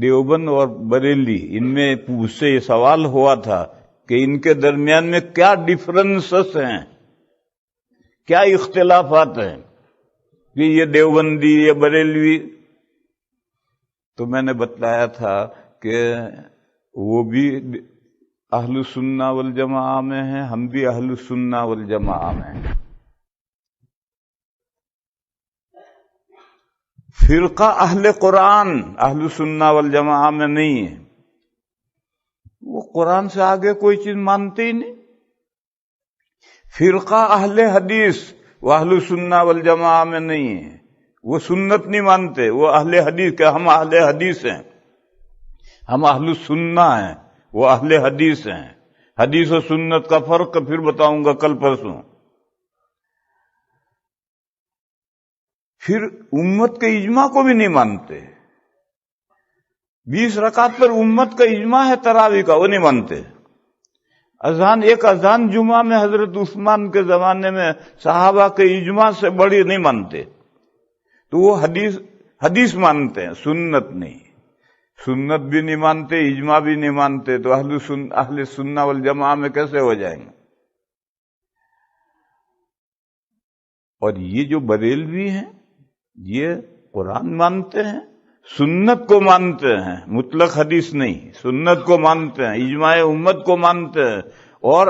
دیوبند اور بریلی ان میں اس سے یہ سوال ہوا تھا کہ ان کے درمیان میں کیا ڈفرنسز ہیں، کیا اختلافات ہیں کہ یہ دیوبندی یہ بریلوی. تو میں نے بتلایا تھا کہ وہ بھی اہل السنہ والجماعہ میں ہیں، ہم بھی اہل السنہ والجماعہ میں ہیں. فرقہ اہل قرآن اہل السنہ والجماعہ میں نہیں ہے، وہ قرآن سے آگے کوئی چیز مانتے ہی نہیں. فرقہ اہل حدیث وہ اہل السنہ والجماعہ میں نہیں ہے، وہ سنت نہیں مانتے، وہ اہل حدیث کہ ہم اہل حدیث ہیں، ہم اہل السنہ ہیں، وہ اہل حدیث ہیں. حدیث و سنت کا فرق پھر بتاؤں گا کل پرسوں. پھر امت کے اجماع کو بھی نہیں مانتے. 20 رکعت پر امت کا اجماع ہے تراویح کا، وہ نہیں مانتے. ایک اذان جمعہ میں حضرت عثمان کے زمانے میں صحابہ کے اجماع سے بڑی نہیں مانتے. تو وہ حدیث مانتے ہیں، سنت نہیں. سنت بھی نہیں مانتے، اجماع بھی نہیں مانتے، تو اہل سنہ والجماعہ میں کیسے ہو جائیں گے؟ اور یہ جو بریلوی ہیں یہ قرآن مانتے ہیں، سنت کو مانتے ہیں، مطلق حدیث نہیں، سنت کو مانتے ہیں، اجماع امت کو مانتے ہیں، اور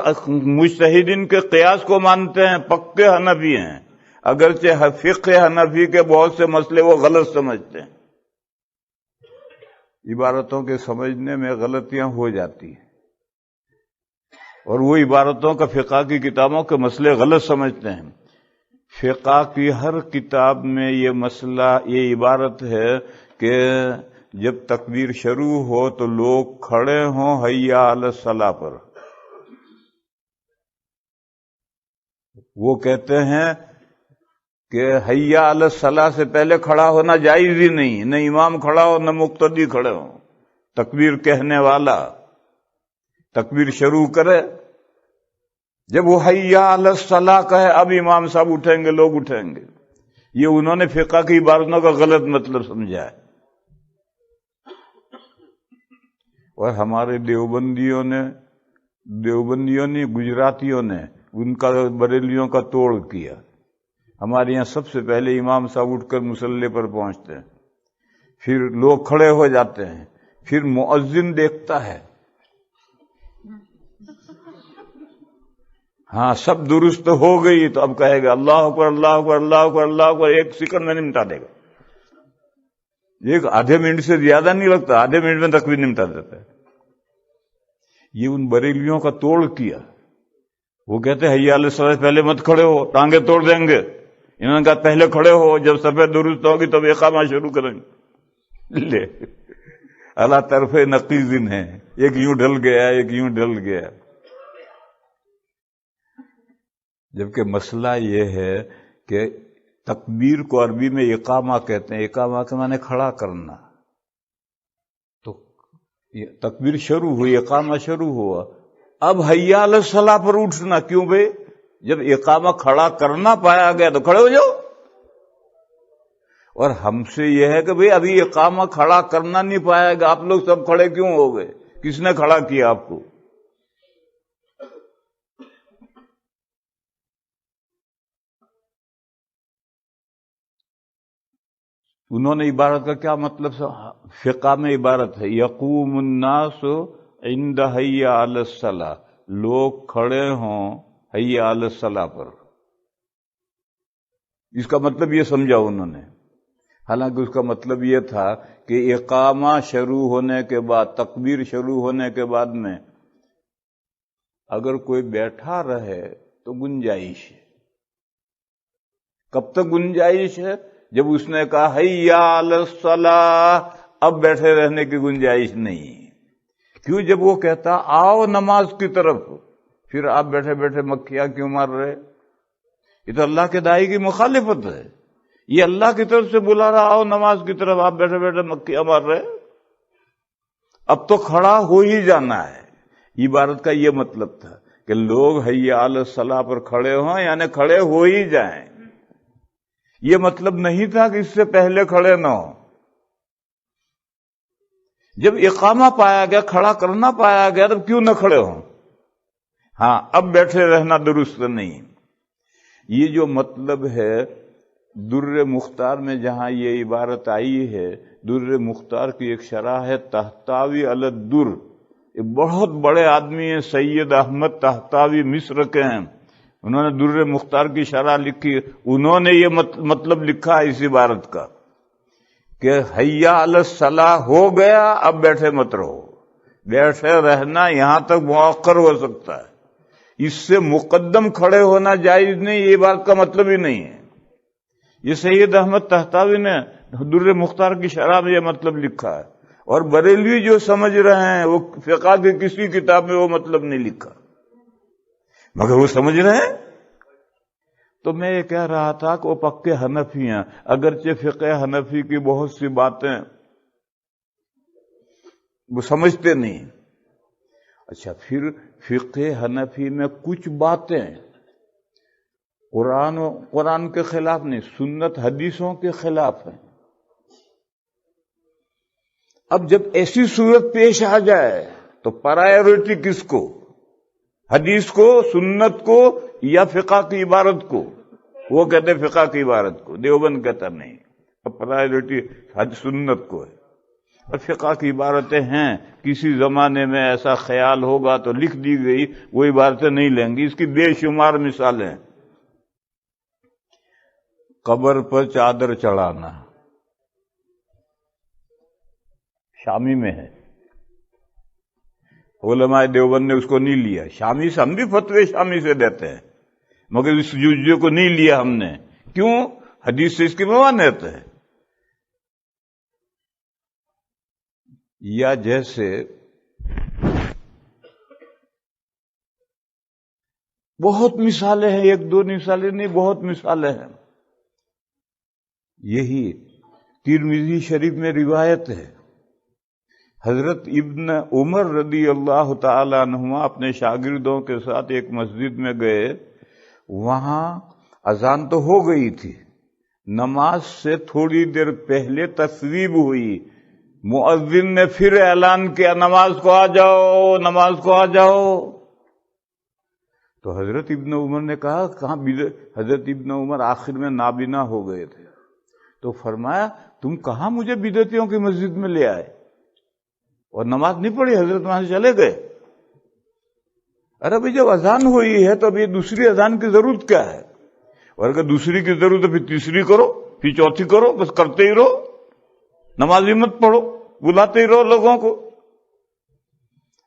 مجتہدین کے قیاس کو مانتے ہیں. پکے حنفی ہیں، اگرچہ فقہ حنفی کے بہت سے مسئلے وہ غلط سمجھتے ہیں. عبارتوں کے سمجھنے میں غلطیاں ہو جاتی ہیں، اور وہ عبارتوں کا فقہ کی کتابوں کے مسئلے غلط سمجھتے ہیں. فقہ کی ہر کتاب میں یہ مسئلہ، یہ عبارت ہے کہ جب تکبیر شروع ہو تو لوگ کھڑے ہوں حی علی الصلاۃ پر. وہ کہتے ہیں کہ حی علی الصلاۃ سے پہلے کھڑا ہونا جائز ہی نہیں، نہ امام کھڑا ہو نہ مقتدی کھڑے ہو. تکبیر کہنے والا تکبیر شروع کرے، جب وہ حی علی الصلاۃ کہے اب امام صاحب اٹھیں گے، لوگ اٹھیں گے. یہ انہوں نے فقہ کی عبارتوں کا غلط مطلب سمجھا ہے. اور ہمارے دیوبندیوں نے گجراتیوں نے ان کا بریلیوں کا توڑ کیا. ہمارے یہاں سب سے پہلے امام صاحب اٹھ کر مصلی پر پہنچتے ہیں، پھر لوگ کھڑے ہو جاتے ہیں، پھر مؤذن دیکھتا ہے ہاں سب درست ہو گئی تو اب کہے گا اللہ اکبر اللہ اکبر اللہ اکبر اللہ اکبر. 1 سیکنڈ میں نہیں مٹا دے گا، ایک آدھے منٹ سے زیادہ نہیں لگتا، آدھے منٹ میں تکبیر نہیں مٹا دیتا ہے. یہ ان بریلیوں کا توڑ کیا. وہ کہتے ہیں حی علی الصلاۃ پہلے مت کھڑے ہو، ٹانگیں توڑ دیں گے. انہوں نے کہا پہلے کھڑے ہو، جب صفحہ درست ہوگی تب اقامہ شروع کریں گے. لے اللہ طرف نقیض ہیں، ایک یوں ڈل گیا ایک یوں ڈل گیا. جبکہ مسئلہ یہ ہے کہ تکبیر کو عربی میں اقامہ کہتے ہیں، اقامہ کے معنی کھڑا کرنا. تو تکبیر شروع ہوئی، اقامہ شروع ہوا، اب حی علی الصلاۃ پر اٹھنا کیوں بھئی؟ جب اقامہ کھڑا کرنا پایا گیا تو کھڑے ہو جاؤ. اور ہم سے یہ ہے کہ بھئی ابھی اقامہ کھڑا کرنا نہیں پایا گا، آپ لوگ سب کھڑے کیوں ہو گئے؟ کس نے کھڑا کیا آپ کو؟ انہوں نے عبارت کا کیا مطلب فقہ میں عبارت ہے یقوم الناس عند حی علی الصلاۃ، لوگ کھڑے ہوں حی علی الصلاۃ پر. اس کا مطلب یہ سمجھا انہوں نے، حالانکہ اس کا مطلب یہ تھا کہ اقامہ شروع ہونے کے بعد، تکبیر شروع ہونے کے بعد میں اگر کوئی بیٹھا رہے تو گنجائش ہے. کب تک گنجائش ہے؟ جب اس نے کہا حی علی الصلاۃ، اب بیٹھے رہنے کی گنجائش نہیں. کیوں؟ جب وہ کہتا آؤ نماز کی طرف، پھر آپ بیٹھے بیٹھے مکھیاں کیوں مار رہے؟ یہ تو اللہ کے داعی کی مخالفت ہے. یہ اللہ کی طرف سے بلا رہا آؤ نماز کی طرف، آپ بیٹھے بیٹھے مکھیاں مار رہے. اب تو کھڑا ہو ہی جانا ہے. عبارت کا یہ مطلب تھا کہ لوگ حی علی الصلاۃ پر کھڑے ہوں، یعنی کھڑے ہو ہی جائیں. یہ مطلب نہیں تھا کہ اس سے پہلے کھڑے نہ ہو. جب اقامہ پایا گیا، کھڑا کرنا پایا گیا، تو کیوں نہ کھڑے ہوں؟ ہاں، اب بیٹھے رہنا درست نہیں. یہ جو مطلب ہے در مختار میں جہاں یہ عبارت آئی ہے، در مختار کی ایک شرح ہے تحتاوی علی الدر. ایک بہت بڑے آدمی ہیں سید احمد تحتاوی، مصر کے ہیں. انہوں نے در مختار کی شرح لکھی. انہوں نے یہ مطلب لکھا ہے اس عبارت کا کہ حیا علی الصلاح ہو گیا، اب بیٹھے مت رہو. بیٹھے رہنا یہاں تک مؤخر ہو سکتا ہے، اس سے مقدم کھڑے ہونا جائز نہیں. یہ بات کا مطلب ہی نہیں ہے. یہ سید احمد تحتاوی نے در مختار کی شرح میں یہ مطلب لکھا ہے، اور بریلوی جو سمجھ رہے ہیں وہ فقہ کی کسی کتاب میں وہ مطلب نہیں لکھا، مگر وہ سمجھ رہے ہیں. تو میں یہ کہہ رہا تھا کہ وہ پکے حنفی ہیں، اگرچہ فقہ حنفی کی بہت سی باتیں وہ سمجھتے نہیں. اچھا، پھر فقہ حنفی میں کچھ باتیں قرآن کے خلاف نہیں، سنت حدیثوں کے خلاف ہیں. اب جب ایسی صورت پیش آ جائے تو پرائیورٹی کس کو؟ حدیث کو، سنت کو، یا فقہ کی عبارت کو؟ وہ کہتے فقہ کی عبارت کو، دیوبند کہتا نہیں، اب پرائیورٹی سنت کو ہے. اور فقہ کی عبارتیں ہیں، کسی زمانے میں ایسا خیال ہوگا تو لکھ دی گئی، وہ عبارتیں نہیں لیں گی. اس کی بے شمار مثالیں ہیں. قبر پر چادر چڑھانا شامی میں ہے، علماء دیوبند نے اس کو نہیں لیا. شامی سے ہم بھی فتوے شامی سے دیتے ہیں، مگر اس جزیے کو نہیں لیا ہم نے. کیوں؟ حدیث سے اس کی ممانعت ہے. یا جیسے بہت مثالیں ہیں، ایک دو مثالیں نہیں، بہت مثالیں ہیں. یہی ترمذی شریف میں روایت ہے، حضرت ابن عمر رضی اللہ تعالی عنہما اپنے شاگردوں کے ساتھ ایک مسجد میں گئے. وہاں اذان تو ہو گئی تھی، نماز سے تھوڑی دیر پہلے تصویب ہوئی. مؤذن نے پھر اعلان کیا، نماز کو آ جاؤ، نماز کو آ جاؤ. تو حضرت ابن عمر نے کہا کہاں؟ حضرت ابن عمر آخر میں نابینا ہو گئے تھے. تو فرمایا تم کہاں مجھے بدعتیوں کی مسجد میں لے آئے اور نماز نہیں پڑھی؟ حضرت وہاں سے چلے گئے. ارے بھائی، جب اذان ہوئی ہے تو اب یہ دوسری اذان کی ضرورت کیا ہے؟ اور اگر دوسری کی ضرورت ہے پھر تیسری کرو، پھر چوتھی کرو، بس کرتے ہی رہو. نماز ہی مت پڑھو، بلاتے ہی رہو لوگوں کو.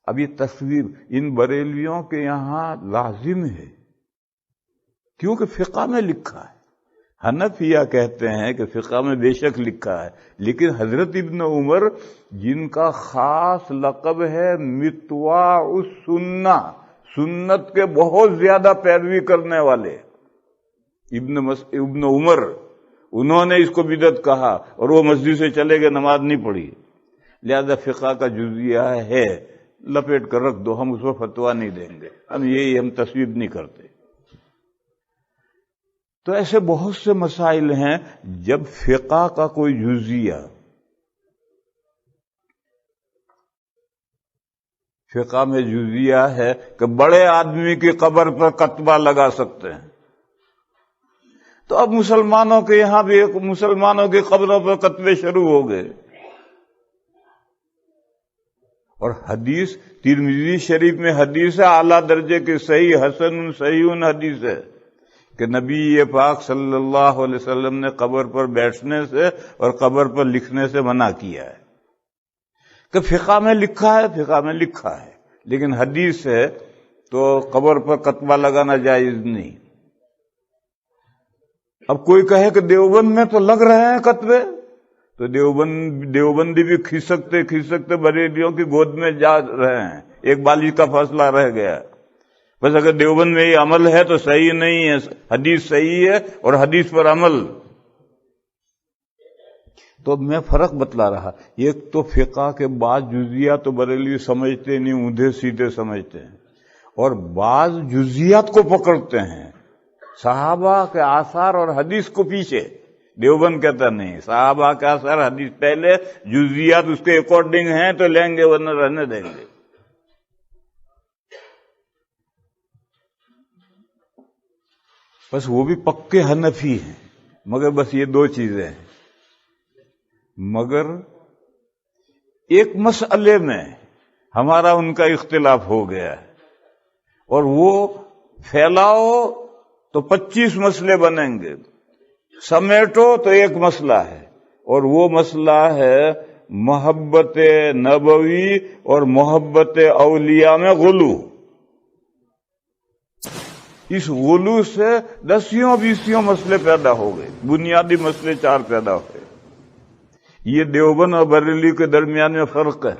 اب یہ تصویر ان بریلویوں کے یہاں لازم ہے، کیونکہ فقہ میں لکھا ہے. حنفیہ کہتے ہیں کہ فقہ میں بے شک لکھا ہے، لیکن حضرت ابن عمر جن کا خاص لقب ہے متواع السنہ، سنت کے بہت زیادہ پیروی کرنے والے، ابن عمر، انہوں نے اس کو بدعت کہا اور وہ مسجد سے چلے گئے، نماز نہیں پڑھی. لہذا فقہ کا جزیہ ہے، لپیٹ کر رکھ دو، ہم اس کو فتویٰ نہیں دیں گے، ہم تصویب نہیں کرتے. تو ایسے بہت سے مسائل ہیں جب فقہ کا کوئی جزیہ، فقہ میں جزیہ ہے کہ بڑے آدمی کی قبر پر کتبہ لگا سکتے ہیں، تو اب مسلمانوں کے یہاں بھی مسلمانوں کی قبروں پر کتبے شروع ہو گئے. اور حدیث ترمذی شریف میں حدیث اعلیٰ درجے کی صحیح حسن صحیح حدیث ہے کہ نبی پاک صلی اللہ علیہ وسلم نے قبر پر بیٹھنے سے اور قبر پر لکھنے سے منع کیا ہے. کہ فقہ میں لکھا ہے، فقہ میں لکھا ہے، لیکن حدیث ہے تو قبر پر کتبہ لگانا جائز نہیں. اب کوئی کہے کہ دیوبند میں تو لگ رہے ہیں کتبے، تو دیوبندی بھی کھسکتے بریلیوں کی گود میں جا رہے ہیں. ایک بالی کا فاصلہ رہ گیا. بس اگر دیوبند میں یہ عمل ہے تو صحیح نہیں ہے، حدیث صحیح ہے اور حدیث پر عمل. تو میں فرق بتلا رہا، ایک تو فقہ کے بعض جزیات تو بریلوی سمجھتے نہیں، اونھے سیدھے سمجھتے ہیں، اور بعض جزیات کو پکڑتے ہیں، صحابہ کے آثار اور حدیث کو پیچھے. دیوبند کہتا نہیں، صحابہ کا اثر حدیث پہلے، جزیات اس کے اکارڈنگ ہیں تو لیں گے ورنہ رہنے دیں گے۔ بس وہ بھی پکے حنفی ہیں، مگر بس یہ دو چیزیں ہیں۔ مگر ایک مسئلے میں ہمارا ان کا اختلاف ہو گیا ہے، اور وہ پھیلاؤ تو 25 مسئلے بنیں گے، سمیٹو تو ایک مسئلہ ہے، اور وہ مسئلہ ہے محبت نبوی اور محبت اولیاء میں غلو۔ اس غلو سے 10-20 مسئلے پیدا ہو گئے، بنیادی مسئلے 4 پیدا ہوئے۔ یہ دیوبند اور بریلی کے درمیان میں فرق ہے۔